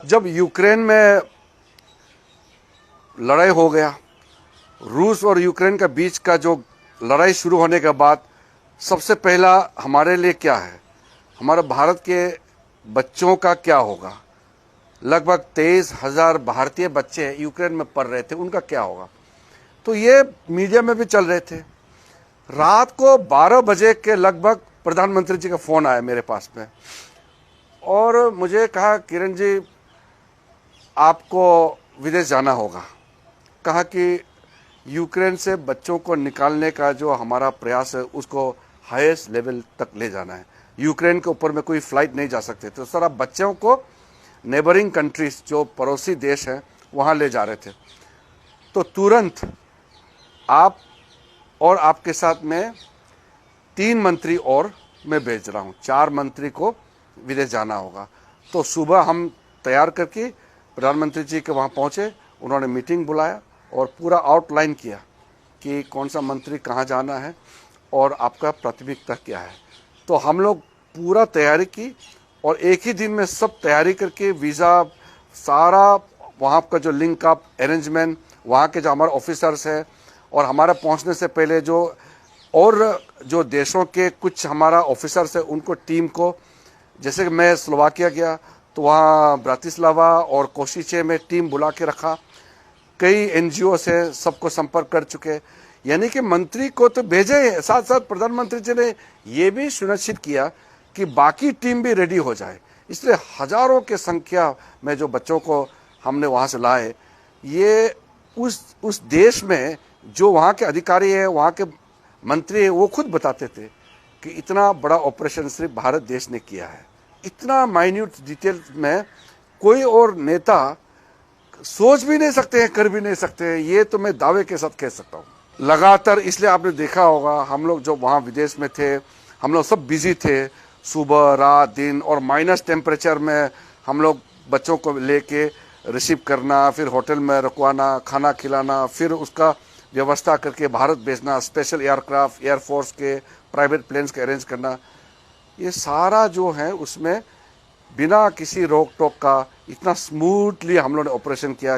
जब यूक्रेन में लड़ाई हो गया, रूस और यूक्रेन के बीच का जो लड़ाई शुरू होने के बाद सबसे पहला हमारे लिए क्या है, हमारे भारत के बच्चों का क्या होगा। लगभग 23,000 भारतीय बच्चे यूक्रेन में पढ़ रहे थे, उनका क्या होगा। तो ये मीडिया में भी चल रहे थे। रात को 12 बजे के लगभग प्रधानमंत्री जी का फोन आया मेरे पास में और मुझे कहा, किरण जी आपको विदेश जाना होगा। कहा कि यूक्रेन से बच्चों को निकालने का जो हमारा प्रयास है उसको हाईएस्ट लेवल तक ले जाना है। यूक्रेन के ऊपर में कोई फ्लाइट नहीं जा सकते, तो सर आप बच्चों को नेबरिंग कंट्रीज जो पड़ोसी देश हैं वहाँ ले जा रहे थे। तो तुरंत आप और आपके साथ में 3 मंत्री और मैं भेज रहा हूँ, 4 मंत्री को विदेश जाना होगा। तो सुबह हम तैयार करके प्रधानमंत्री जी के वहाँ पहुँचे, उन्होंने मीटिंग बुलाया और पूरा आउटलाइन किया कि कौन सा मंत्री कहाँ जाना है और आपका प्राथमिकता क्या है। तो हम लोग पूरा तैयारी की और एक ही दिन में सब तैयारी करके वीज़ा सारा वहाँ का जो लिंक अप अरेंजमेंट, वहाँ के जो हमारे ऑफिसर्स हैं और हमारा पहुँचने से पहले जो देशों के कुछ हमारा ऑफिसर्स है उनको टीम को, जैसे कि मैं स्लोवाकिया गया तो वहाँ ब्रातिस्लावा और कोशिचे में टीम बुला के रखा। कई एनजीओ से सबको संपर्क कर चुके, यानी कि मंत्री को तो भेजे, साथ साथ प्रधानमंत्री जी ने ये भी सुनिश्चित किया कि बाकी टीम भी रेडी हो जाए। इसलिए हजारों के संख्या में जो बच्चों को हमने वहाँ से लाए, ये उस देश में जो वहाँ के अधिकारी है, वहाँ के मंत्री है, वो खुद बताते थे कि इतना बड़ा ऑपरेशन सिर्फ भारत देश ने किया है। इतना माइन्यूट डिटेल में कोई और नेता सोच भी नहीं सकते हैं, कर भी नहीं सकते हैं। ये तो मैं दावे के साथ कह सकता हूँ। लगातार इसलिए आपने देखा होगा हम लोग जो वहाँ विदेश में थे, हम लोग सब बिजी थे, सुबह रात दिन, और माइनस टेम्परेचर में हम लोग बच्चों को लेके रिसीव करना, फिर होटल में रुकवाना, खाना खिलाना, फिर उसका व्यवस्था करके भारत भेजना, स्पेशल एयरक्राफ्ट एयरफोर्स के प्राइवेट प्लेन्स के अरेंज करना, ये सारा जो है उसमें बिना किसी रोक टोक का इतना स्मूथली हम लोगों ने ऑपरेशन किया।